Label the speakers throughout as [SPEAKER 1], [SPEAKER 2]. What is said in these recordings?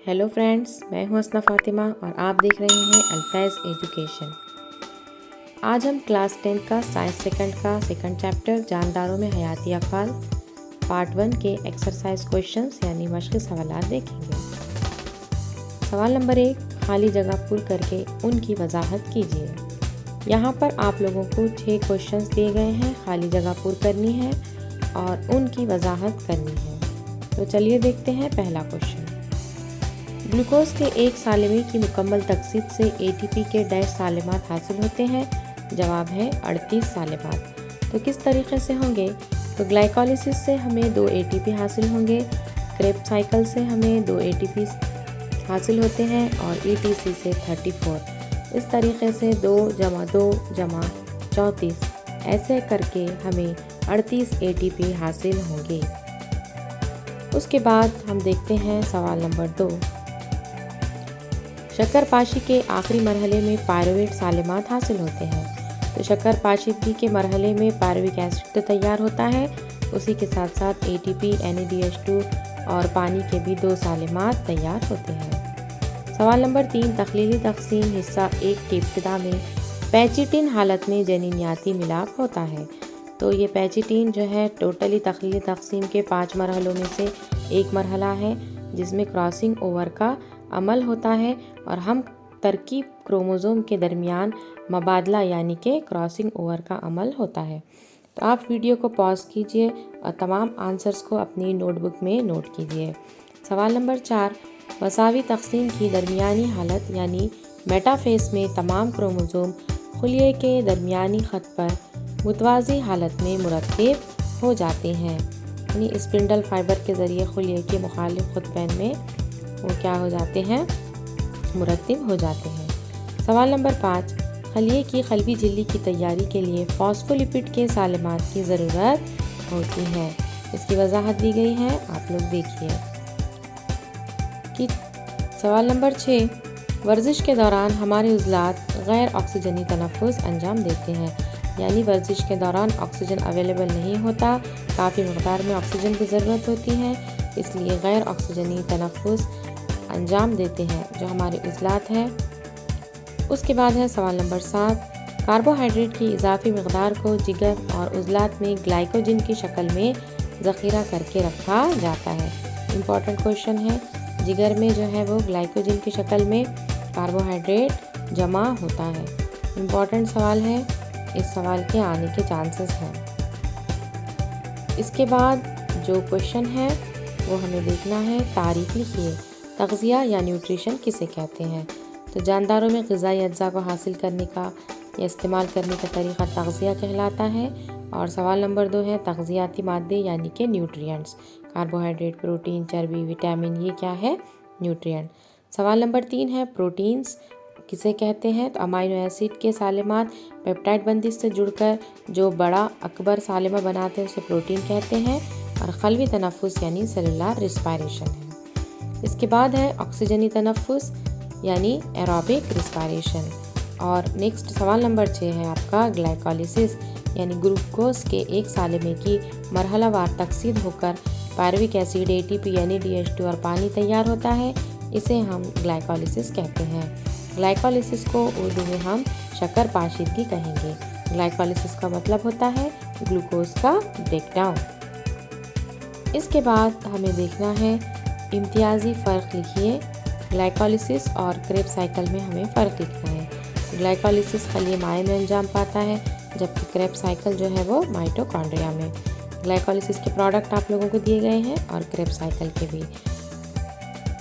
[SPEAKER 1] Hello friends, मैं हूं हसना फातिमा और आप देख रहे हैं अल्फैज़ एजुकेशन। आज हम क्लास 10 का साइंस सेकंड का सेकंड चैप्टर जानदारों में हयाती अफ़आल पार्ट 1 के एक्सरसाइज क्वेश्चंस यानी मश्क़ी सवालात देखेंगे। सवाल नंबर 1, खाली जगह पुर करके उनकी वजाहत कीजिए। यहाँ पर आप लोगों को 6 क्वेश्चंस दिए गए हैं, खाली जगह पुर करनी है और उनकी वजाहत करनी है। तो चलिए देखते हैं पहला क्वेश्चन। ग्लूकोज के एक सालिमे की मुकम्मल तकसीद से एटीपी के डैश सालिमात हासिल होते हैं। जवाब है 38 सालिमात। तो किस तरीके से होंगे? तो ग्लाइकोलिसिस से हमें 2 एटीपी हासिल होंगे, क्रेब्स साइकिल से हमें 2 एटीपी हासिल होते हैं और ईटीसी से 34। इस तरीके से 2 + 2 = 34 ऐसे करके हमें 38 एटीपी हासिल होंगे। उसके बाद हम देखते हैं सवाल नंबर 2। शक्कर के आखिरी मरहले में पायरुवेट सालिमात हासिल होते हैं। तो शक्कर पाशीदगी के मरहले में पायरुविक एसिड तो तैयार होता है, उसी के साथ साथ एटीपी, NADH2 और पानी के भी 2 सालिमात तैयार होते हैं। सवाल नंबर 3, तख्लीली तकसीम हिस्सा 1 की इब्तिदा में पैचिटिन हालत में जनीनियाती मिलाप होता है। तो ये पैचिटिन जो है टोटली तख्लीली तकसीम के 5 मरहलों में से एक मरहला है, जिसमें क्रॉसिंग ओवर का अमल होता है और हम तरकीब क्रोमोसोम के दरमियान मबादला यानी कि क्रॉसिंग ओवर का अमल होता है। तो आप वीडियो को पॉज कीजिए और तमाम आंसर्स को अपनी नोटबुक में नोट कीजिए। सवाल नंबर 4, मसावी तकसीम की दरमियानी हालत यानी मेटाफेस में तमाम क्रोमोसोम खुलिये के दरमियानी ख़त पर मुतवाज़ी हालत में मुरत्तिब हो जाते हैं, यानी स्पिंडल फाइबर के ज़रिए खुलिये के मुखालिफ ख़ुतबैन में वो क्या हो जाते हैं, मुरत्तिब हो जाते हैं। सवाल नंबर 5, खलिए की क़ल्बी झिल्ली की तैयारी के लिए फॉस्फोलिपिड के सालिमात की ज़रूरत होती है। इसकी वजाहत दी गई है, आप लोग देखिए कि सवाल नंबर 6, वर्जिश के दौरान हमारे उज़लात गैर ऑक्सीजनी तनफ़ुस अंजाम देते हैं, यानी वर्जिश के दौरान ऑक्सीजन अवेलेबल नहीं होता, काफ़ी मकदार में ऑक्सीजन की ज़रूरत होती है, इसलिए गैर ऑक्सीजनी तनफ़ुस अंजाम देते हैं जो हमारे उज़लात हैं। उसके बाद है सवाल नंबर 7, कार्बोहाइड्रेट की इजाफी मकदार को जिगर और उज़लात में ग्लाइकोजन की शक्ल में ज़ख़ीरा करके रखा जाता है। इम्पॉर्टेंट क्वेश्चन है, जिगर में जो है वो ग्लाइकोजन की शक्ल में कार्बोहाइड्रेट जमा होता है। इम्पॉर्टेंट सवाल है, इस सवाल के आने के चांसेस हैं। इसके बाद जो क्वेश्चन है वो हमें देखना है, तारीख लिखिए। तग़ज़िया या न्यूट्रिशन किसे कहते हैं? तो जानदारों में ग़िज़ाई अज्जा को हासिल करने का या इस्तेमाल करने का तरीक़ा तग़ज़िया कहलाता है। और सवाल नंबर 2 है, तग़ज़ियाती मादे यानी कि न्यूट्रिएंट्स, कार्बोहाइड्रेट, प्रोटीन, चर्बी, विटामिन, ये क्या है? न्यूट्रिएंट। सवाल नंबर 3 है, प्रोटीन्स किसे कहते हैं? तो अमाइनो एसिड के सालिमात पेप्टाइड बंदिश से जुड़कर जो बड़ा अकबर सालिमा बनाते हैं उसे प्रोटीन कहते हैं। और क़ल्बी तनफ़ुस यानी सेलुलर रिस्पायरेशन है। इसके बाद है ऑक्सीजनी तनफ़ुस यानी एरोबिक रिस्पायरेशन। और नेक्स्ट सवाल नंबर 6 है आपका ग्लाइकोलिसिस, यानी ग्लूकोज के एक सालिमे की मरहलावार तकसीद होकर पायरुविक एसिड, एटीपी, NADH2 और पानी तैयार होता है, इसे हम ग्लाइकोलिसिस कहते हैं। ग्लाइकोलिसिस को उर्दू में हम शक्कर पाशीदगी कहेंगे। ग्लाइकोलिसिस का मतलब होता है ग्लूकोज का ब्रेकडाउन। इसके बाद हमें देखना है, इम्तियाज़ी फ़र्क लिखिए। ग्लाइकोलिसिस और क्रेब्स साइकिल में हमें फ़र्क लिखना है। ग्लाइकोलिसिस खलिए माए में अंजाम पाता है, जबकि क्रेब्स साइकिल जो है वो माइटोकॉन्ड्रिया में। ग्लाइकोलिसिस के प्रोडक्ट आप लोगों को दिए गए हैं और क्रेब्स साइकिल के भी।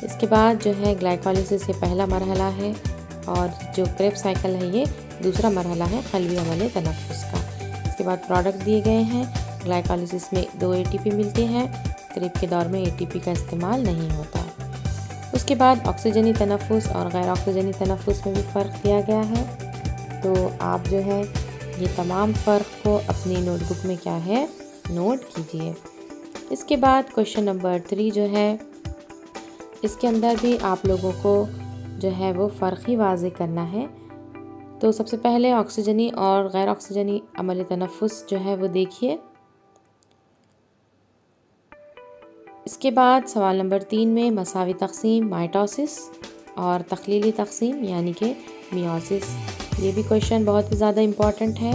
[SPEAKER 1] इसके बाद जो है ग्लाइकोलिसिस ये पहला मरहला है और जो क्रेब्स साइकिल है ये दूसरा मरहला है क़ल्बी अमल तनफ़ुस का। इसके बाद प्रोडक्ट दिए गए हैं। ग्लाइकोलिसिस में 2 एटीपी मिलते हैं, क्रेब के दौर में एटीपी का इस्तेमाल नहीं होता। उसके बाद ऑक्सीजनी तनफ़ुस और गैर ऑक्सीजनी तनफ़ुस में भी फ़र्क दिया गया है। तो आप जो है ये तमाम फ़र्क को अपनी नोटबुक में क्या है, नोट कीजिए। इसके बाद क्वेश्चन नंबर 3 जो है, इसके अंदर भी आप लोगों को जो है वो फ़र्क ही वाज़े करना है। तो सबसे पहले ऑक्सीजनी और गैर ऑक्सीजनी अमल तनफ़ुस जो है वो देखिए। इसके बाद सवाल नंबर 3 में मसावी तकसीम माइटोसिस और तख्लीली तकसीम यानी कि मियोसिस। ये भी क्वेश्चन बहुत ही ज़्यादा इम्पॉर्टेंट है।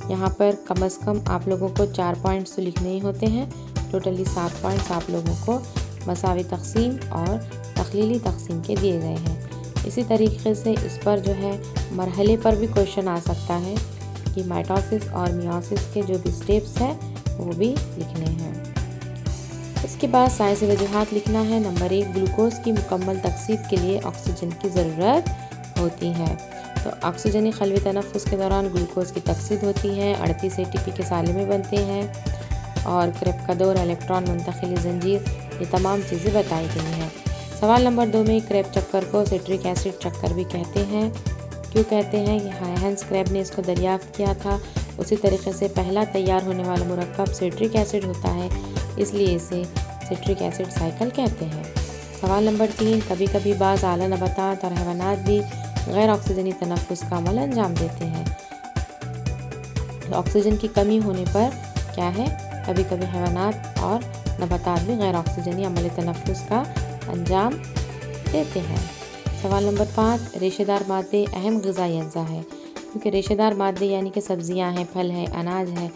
[SPEAKER 1] यहाँ पर कम से कम आप लोगों को 4 पॉइंट्स तो लिखने ही होते हैं। टोटली 7 पॉइंट्स आप लोगों को मसावी तकसीम और तख्लीली तकसीम के दिए गए हैं। इसी तरीके से इस पर जो है मरहले पर भी क्वेश्चन आ सकता है कि माइटोसिस और मियोसिस के जो भी स्टेप्स हैं वो भी लिखने हैं। इसके बाद साइंसी वजूहात लिखना है। नंबर 1, ग्लूकोज की मुकम्मल तकसीब के लिए ऑक्सीजन की ज़रूरत होती है। तो ऑक्सीजनी खलवी तनफ़ुस के दौरान ग्लूकोज की तकसीद होती है, 38 ATP के साले में बनते हैं और क्रेब का दौर, इलेक्ट्रॉन मुंतकिली जंजीर, ये तमाम चीज़ें बताई गई हैं। सवाल नंबर 2 में क्रेब चक्कर को सिट्रिक एसिड चक्कर भी कहते हैं। क्यों कहते हैं? हैंस क्रेब ने इसको दरियाफ्त किया था। उसी तरीके से पहला तैयार होने वाला मुरक्कब सिट्रिक एसिड होता है, इसलिए इसे सिट्रिक एसिड साइकिल कहते हैं। सवाल नंबर 3, कभी कभी बाज़ आला नबातात और हैवानात भी गैर ऑक्सीजनी तनफ़ुस का अमल अंजाम देते हैं। ऑक्सीजन की कमी होने पर क्या है, कभी कभी हैवानात और नबातात भी गैर ऑक्सीजनी अमल तनफ़ुस का अंजाम देते हैं। सवाल नंबर 5, रेशेदार मादे अहम ग़िज़ाई अज्जा है। क्योंकि रेशेदार मादे यानी कि सब्जियां हैं, फल है, अनाज है,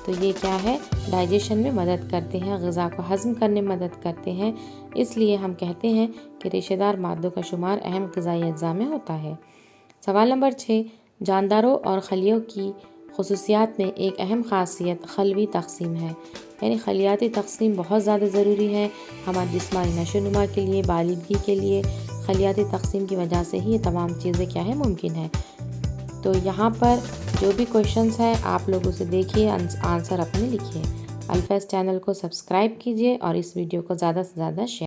[SPEAKER 1] तो ये क्या है, डाइजेशन में मदद करते हैं, ग़िज़ा को हज़म करने में मदद करते हैं। इसलिए हम कहते हैं कि रेशेदार मादों का शुमार अहम ग़िज़ाई अज्जा में होता है। सवाल नंबर 6, जानदारों और खलियों की ख़ुसूसियात में एक अहम ख़ासियत खलवी तकसीम है। यानी खलियाती तकसीम बहुत ज़्यादा ज़रूरी है हमारे जिस्मानी नशोनुमा के लिए, बालिगी के लिए। खलियाती तकसीम की वजह से ही ये तमाम चीज़ें क्या है, मुमकिन है। तो यहाँ पर जो भी क्वेश्चंस हैं आप लोग उसे देखिए, आंसर अपने लिखिए। अल्फेज़ चैनल को सब्सक्राइब कीजिए और इस वीडियो को ज़्यादा से ज़्यादा शेयर